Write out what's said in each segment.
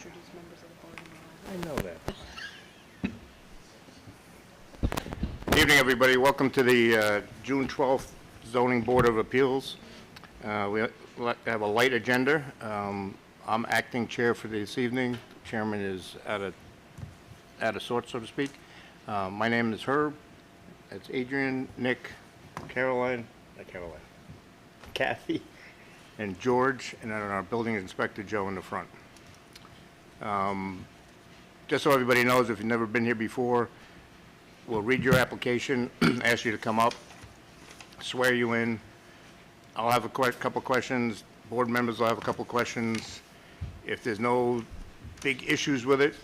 introduce members of the board and all I know that. Good evening, everybody. Welcome to the June 12th Zoning Board of Appeals. We have a light agenda. I'm acting chair for this evening. Chairman is out of sorts, so to speak. My name is Herb. It's Adrian, Nick, Kathy, and George, and then our building inspector, Joe, in the front. Just so everybody knows, if you've never been here before, we'll read your application, ask you to come up, swear you in. I'll have a couple questions. Board members will have a couple questions. If there's no big issues with it,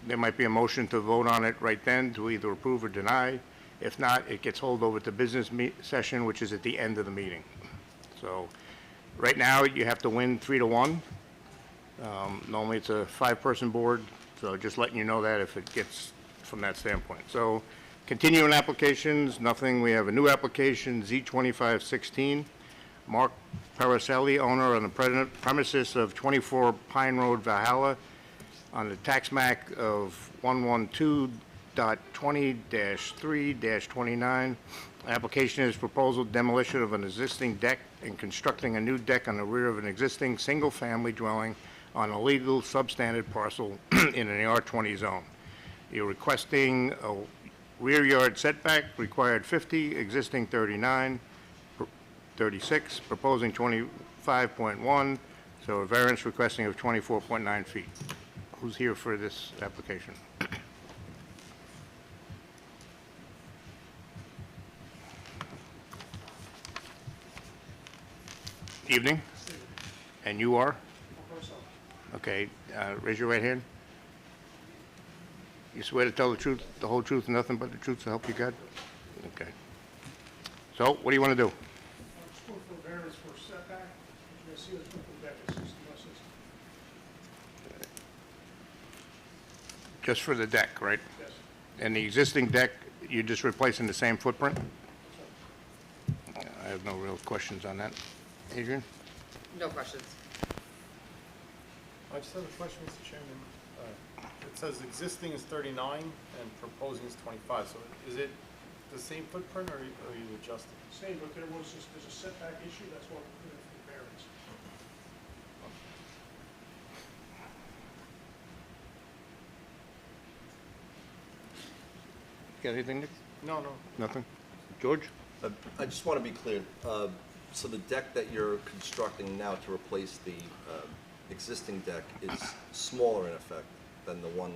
there might be a motion to vote on it right then to either approve or deny. If not, it gets held over to business session, which is at the end of the meeting. So right now, you have to win 3-1. Normally, it's a 5-person board, so just letting you know that if it gets from that standpoint. So continuing applications, nothing. We have a new application, Z2516. Mark Paracelli, owner on the premises of 24 Pine Road, Valhalla, on the tax map of 112.20-3-29. Application is proposal demolition of an existing deck and constructing a new deck on the rear of an existing single-family dwelling on a legal substandard parcel in an R20 zone. You're requesting a rear yard setback, required 50, existing 39, 36, proposing 25.1, so a variance requesting of 24.9 feet. Who's here for this application? Evening. And you are? Okay, raise your right hand. You swear to tell the truth, the whole truth, and nothing but the truth to help you God? Okay. So, what do you want to do? I'm just going for a variance for setback. You see this from the deck, it's 60 by 60. Just for the deck, right? Yes. And the existing deck, you're just replacing the same footprint? I have no real questions on that. Adrian? No questions. I just have a question, Mr. Chairman. It says existing is 39 and proposing is 25. So is it the same footprint or are you adjusting? Same, but there's a setback issue, that's why we're putting for the variance. Got anything, Nick? No. Nothing? George? I just want to be clear. So the deck that you're constructing now to replace the existing deck is smaller in effect than the one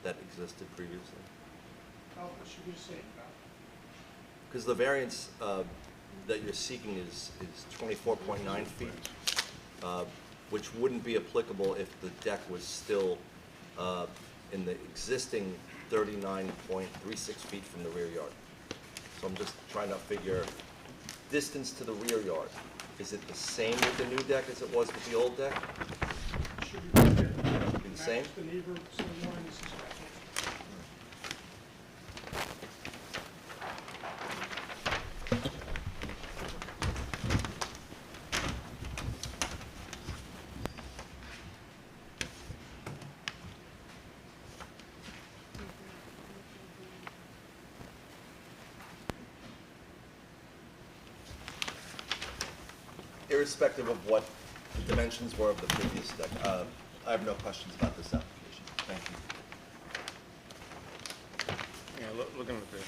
that existed previously? Oh, it should be the same, no? Because the variance that you're seeking is 24.9 feet, which wouldn't be applicable if the deck was still in the existing 39.36 feet from the rear yard. So I'm just trying to figure distance to the rear yard. Is it the same with the new deck as it was with the old deck? It should be right there. Be the same? Matches the neighbor, same line, this is back. Irrespective of what the dimensions were of the previous deck, I have no questions about this application. Thank you. Yeah, looking at this.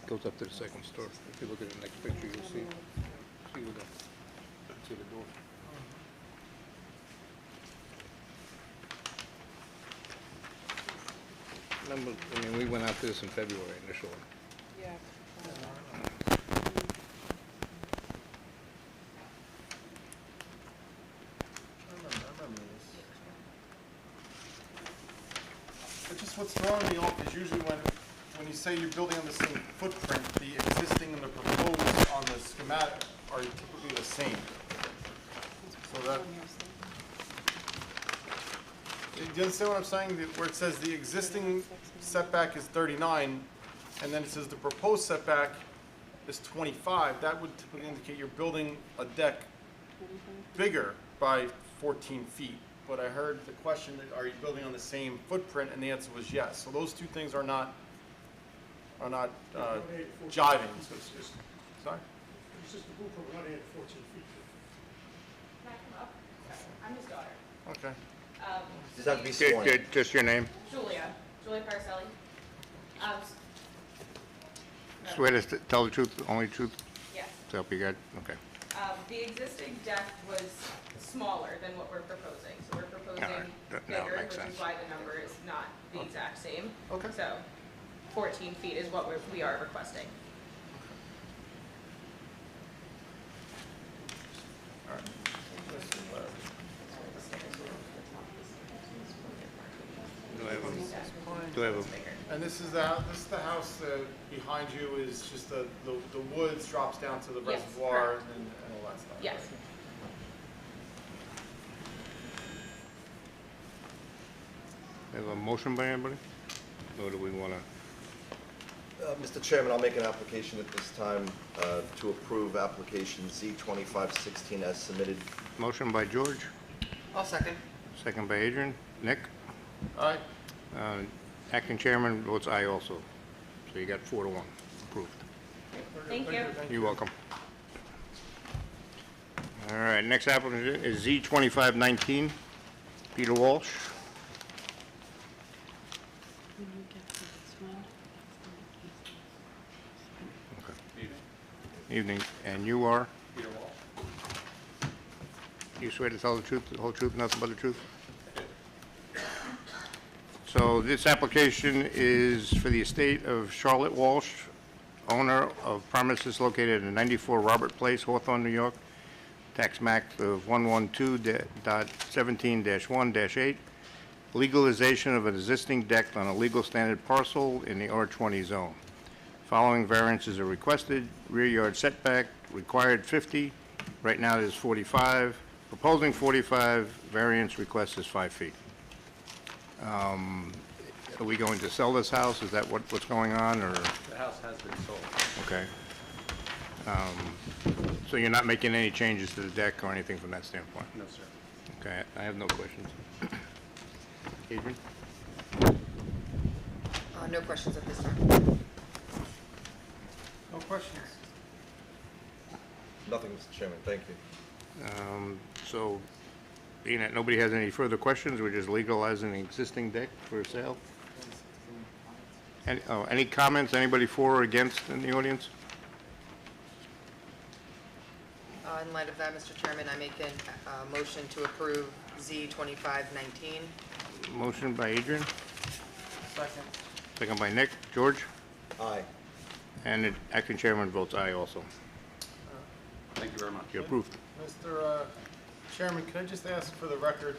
Goes up to the second story. If you look at the next picture, you'll see the door. Remember, I mean, we went out to this in February initially. that. Yeah. I remember this. But just what's throwing me off is usually when you say you're building on the same footprint, the existing and the proposed on the schematic are typically the same. So that, do you understand what I'm saying? Where it says the existing setback is 39, and then it says the proposed setback is 25, that would typically indicate you're building a deck bigger by 14 feet. But I heard the question, are you building on the same footprint? And the answer was yes. So those two things are not jiving. So it's just, Sorry? it's just the blueprint, we're not adding 14 feet. Can I come up? I'm his daughter. Okay. Does that have to be Good, sworn in? good, just your name. Julia Paracelli. Swear to tell the truth, the only truth, Yes. to help you God? Okay. The existing deck was smaller than what we're proposing, so we're proposing All right. That now bigger, makes which sense. is why the number is not the exact same. Okay. So 14 feet is what we are requesting. All right. Do I have a, And this is the house behind you is just the woods drops down to the Yes, reservoir correct. and all that stuff. Yes. right? have a motion by anybody? Or do we want to? Mr. Chairman, I'll make an application at this time to approve application Z2516 as submitted. Motion by George, I'll second. second by Adrian. Nick? All right. Acting chairman votes aye also. So you got 4-1 approved. Thank you. You're welcome. All right, next applicant is Z2519, Peter Walsh. When you get to this one, Evening. And you are? Peter Wall. You swear to tell the truth, the whole truth, nothing but the truth? So this application is for the estate of Charlotte Walsh, owner of premises located in 94 Robert Place, Hawthorne, New York, tax max of 112.17-1-8, legalization of an existing deck on a legal standard parcel in the R20 zone. Following variances are requested: rear yard setback required 50, right now it is 45, proposing 45, variance request is 5 feet. Are we going to sell this house? Is that what's going on, or? The house has been sold. Okay. So you're not making any changes to the deck or anything from that standpoint? No, sir. Okay, I have no questions. Adrian? No questions at this time. No questions. Nothing, Mr. Chairman, thank you. So, being that nobody has any further questions, we're just legalizing the existing deck for sale? Any comments, anybody for or against in the audience? In light of that, Mr. Chairman, I make a motion to approve Z2519. Motion by Adrian, Second. second by Nick. George? Aye. And the acting chairman votes aye also. Thank you very much. You're approved. Mr. Chairman, can I just ask for the record,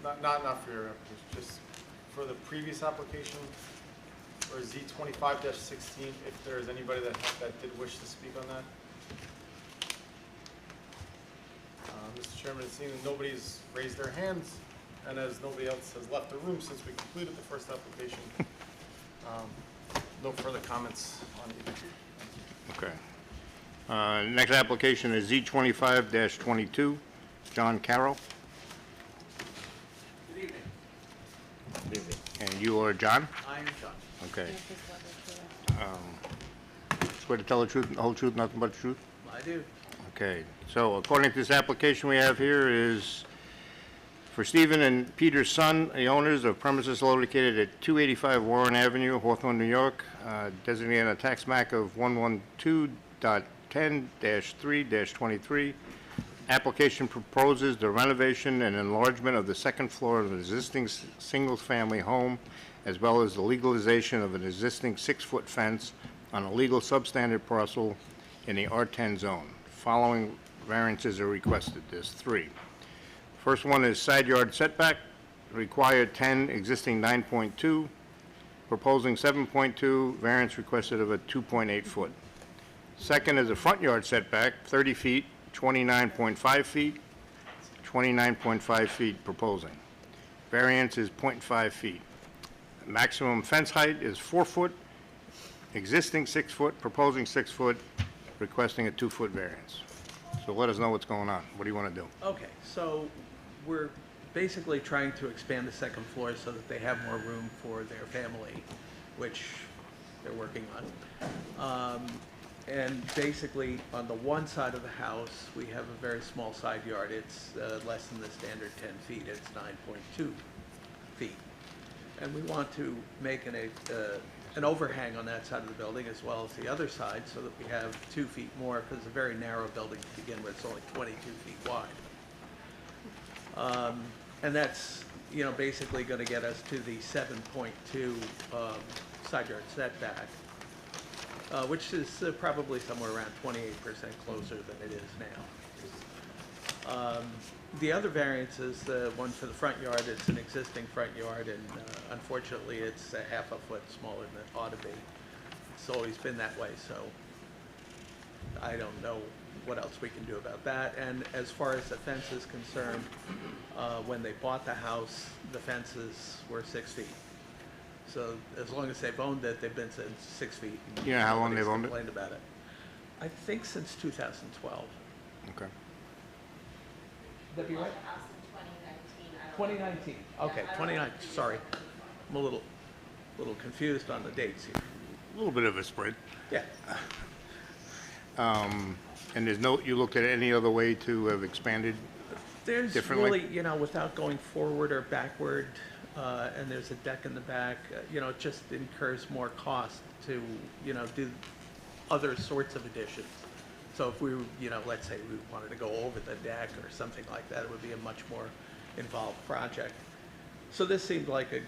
not for your application, just for the previous application, or Z25-16, if there is anybody that did wish to speak on that? Mr. Chairman, it seems nobody's raised their hands, and as nobody else has left the room since we completed the first application, no further comments on either. Okay. Next application is Z25-22, John Carroll. Good evening. Good evening. And you are John? I am John. Okay. get this letter to us. Swear to tell the truth, the whole truth, nothing but the truth? I do. Okay, so according to this application we have here is for Stephen and Peter's son, the owners of premises located at 285 Warren Avenue, Hawthorne, New York, designated a tax map of 112.10-3-23. Application proposes the renovation and enlargement of the second floor of an existing single-family home, as well as the legalization of an existing 6-foot fence on a legal substandard parcel in the R10 zone. Following variances are requested. There's 3. First one is side yard setback, required 10, existing 9.2, proposing 7.2, variance requested of a 2.8 foot. Second is a front yard setback, 30 feet, 29.5 feet, 29.5 feet proposing. Variance is 0.5 feet. Maximum fence height is 4 foot, existing 6 foot, proposing 6 foot, requesting a 2-foot variance. So let us know what's going on. What do you want to do? Okay, so we're basically trying to expand the second floor so that they have more room for their family, which they're working on. And basically, on the one side of the house, we have a very small side yard. It's less than the standard 10 feet. It's 9.2 feet. And we want to make an overhang on that side of the building as well as the other side so that we have 2 feet more, because it's a very narrow building to begin with. It's only 22 feet wide. And that's, you know, basically going to get us to the 7.2 side yard setback, which is probably somewhere around 28% closer than it is now. The other variance is the one for the front yard. It's an existing front yard, and unfortunately, it's a half a foot smaller than it ought to be. It's always been that way, so I don't know what else we can do about that. And as far as the fence is concerned, when they bought the house, the fences were 6 feet. So as long as they've owned it, they've been since 6 feet. You know how long they've owned it? Nobody's complained about it. I think since 2012. Okay. Would that be right? 2019. Okay, 2019. Sorry, I'm a little confused on the dates here. A little bit of a spread. Yeah. And there's no, you looked at any other way to have expanded? There's Differently? really, you know, without going forward or backward, and there's a deck in the back, you know, it just incurs more cost to, you know, do other sorts of additions. So if we, you know, let's say we wanted to go over the deck or something like that, it would be a much more involved project. So this seemed like a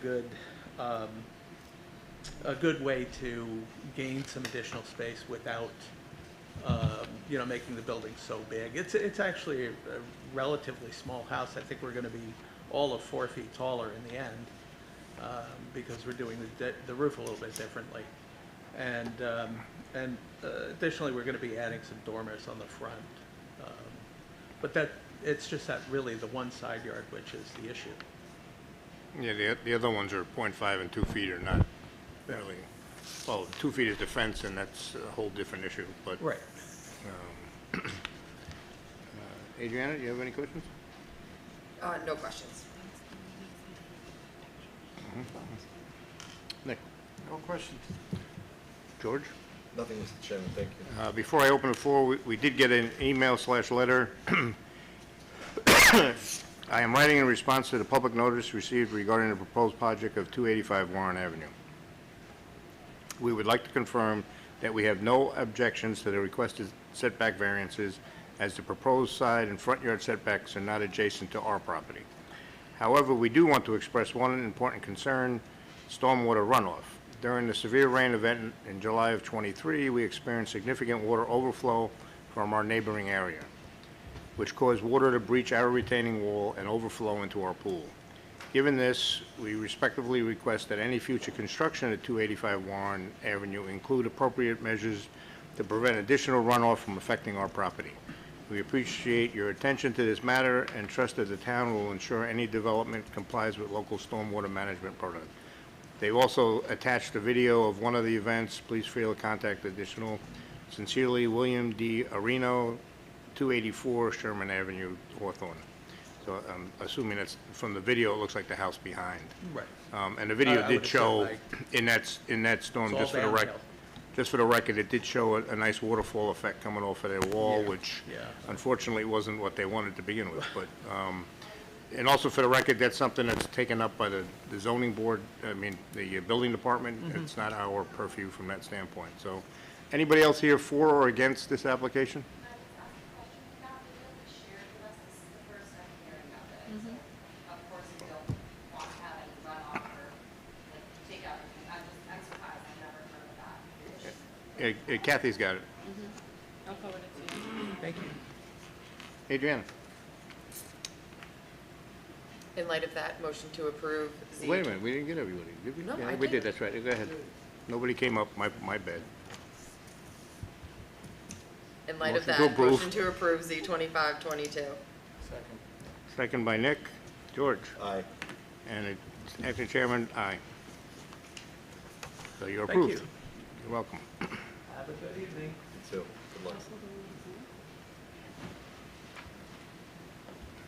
good way to gain some additional space without, you know, making the building so big. It's actually a relatively small house. I think we're going to be all of 4 feet taller in the end, because we're doing the roof a little bit differently. And additionally, we're going to be adding some dormers on the front. But it's just that really the one side yard which is the issue. Yeah, the other ones are 0.5 and 2 feet are not really, well, 2 feet is the fence, and that's a whole different issue, but. Right. Adriana, do you have any questions? No questions. Nick? No questions. George? Nothing, Mr. Chairman, thank you. Before I open the floor, we did get an email/letter. I am writing in response to the public notice received regarding the proposed project of 285 Warren Avenue. We would like to confirm that we have no objections to the requested setback variances, as the proposed side and front yard setbacks are not adjacent to our property. However, we do want to express one important concern: stormwater runoff. During the severe rain event in July of '23, we experienced significant water overflow from our neighboring area, which caused water to breach our retaining wall and overflow into our pool. Given this, we respectfully request that any future construction at 285 Warren Avenue include appropriate measures to prevent additional runoff from affecting our property. We appreciate your attention to this matter and trust that the town will ensure any development complies with local stormwater management program. They've also attached a video of one of the events. Please feel to contact additional. Sincerely, William D. Areno, 284 Sherman Avenue, Hawthorne. So I'm assuming that's, from the video, it looks like the house behind. Right. And the video I did would show, assume, in that storm, It's all downhill. just for the record, it did show a nice waterfall effect coming off of their wall, Yeah, which yeah. unfortunately wasn't what they wanted to begin with. But, and also for the record, that's something that's taken up by the zoning board, the building department. Mm-hmm. It's not our purview from that standpoint. So, anybody else here for or against this application? Of course, we don't want to have any runoff or like take out anything. I'm surprised. I've never heard of that. Kathy's got it. I'll forward it to you. Thank you. Adriana? In light of that, motion to approve Z. Wait a minute, we didn't get everybody, did we? No, Yeah, I we did. did, that's right, go ahead. Nobody came up, my bad. In light of Motion to that, approve. motion to approve Z 2522. Second. Second by Nick. George? Aye. And acting chairman, aye. So you're Thank approved. you. You're welcome. Have a good evening. So, good luck.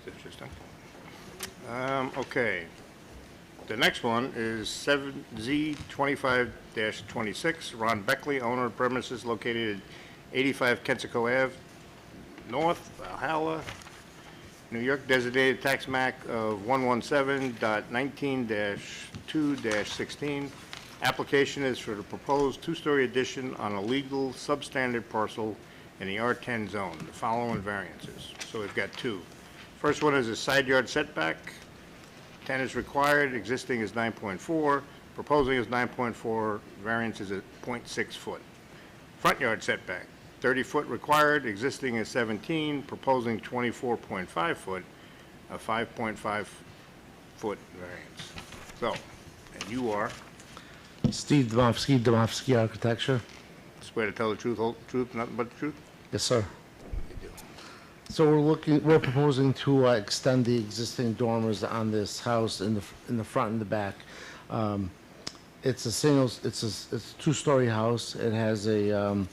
That's interesting. Okay. The next one is 7Z25-26, Ron Beckley, owner of premises located at 85 Kensico Ave, North, Valhalla, New York, designated tax map of 117.19-2-16. Application is for the proposed two-story addition on a legal substandard parcel in the R10 zone. The following variances. So we've got two. First one is a side yard setback. 10 is required, existing is 9.4, proposing is 9.4, variance is at 0.6 foot. Front yard setback, 30 foot required, existing is 17, proposing 24.5 foot, a 5.5 foot variance. So, and you are, Steve Domofsky Architecture. swear to tell the truth, whole truth, nothing but the truth? Yes, sir. You do. So we're proposing to extend the existing dormers on this house in the front and the back. It's a two-story house. It has a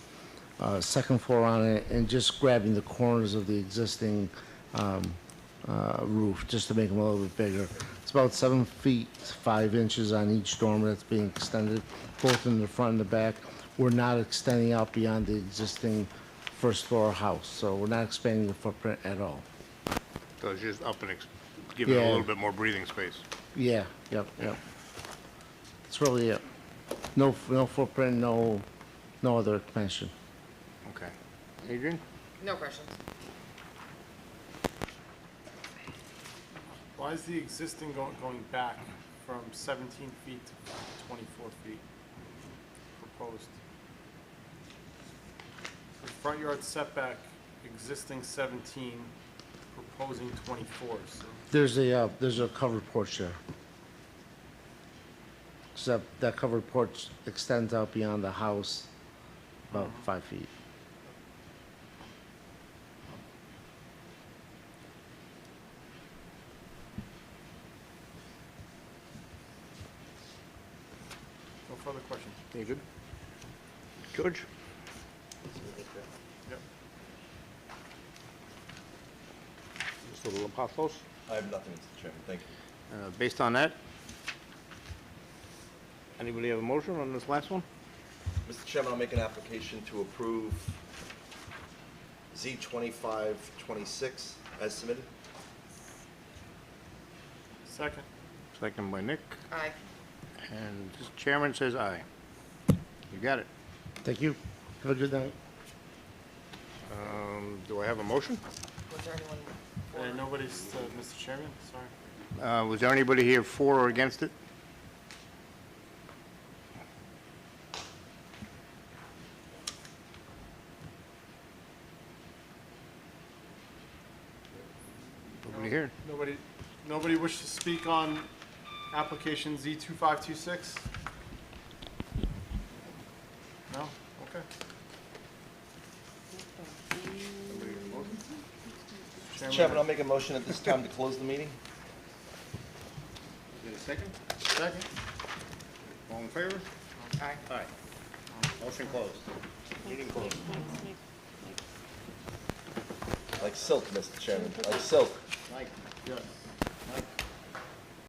second floor on it, and just grabbing the corners of the existing roof just to make them a little bit bigger. It's about 7 feet 5 inches on each dormer that's being extended, both in the front and the back. We're not extending out beyond the existing first floor house, so we're not expanding the footprint at all. So it's just up and giving it a Yeah. little bit more breathing space. Yeah, yep. That's really it. No footprint, no other expansion. Okay. Adrian? No questions. Why is the existing going back from 17 feet to 24 feet proposed? The front yard setback, existing 17, proposing 24, so There's a covered porch there. So that covered porch extends out beyond the house about 5 feet. no further questions. You good? George? Yep. Mr. Lapopoulos? I have nothing, Mr. Chairman, thank you. Based on that, anybody have a motion on this last one? Mr. Chairman, I'll make an application to approve Z2526 as submitted. Second. Second by Nick, Aye. and the chairman says aye. You got it. Thank you. Have a good night. Do I have a motion? Was there anyone for? Nobody's, Mr. Chairman, sorry. Was there anybody here for or against it? Nobody here? Nobody wish to speak on application Z2526? No? Okay. Mr. Chairman, I'll make a motion at this time to close the meeting. Is it a second? Second. All in favor? Aye. Aye. Motion closed. Meeting closed. Like silk, Mr. Chairman, like silk. Mike, good.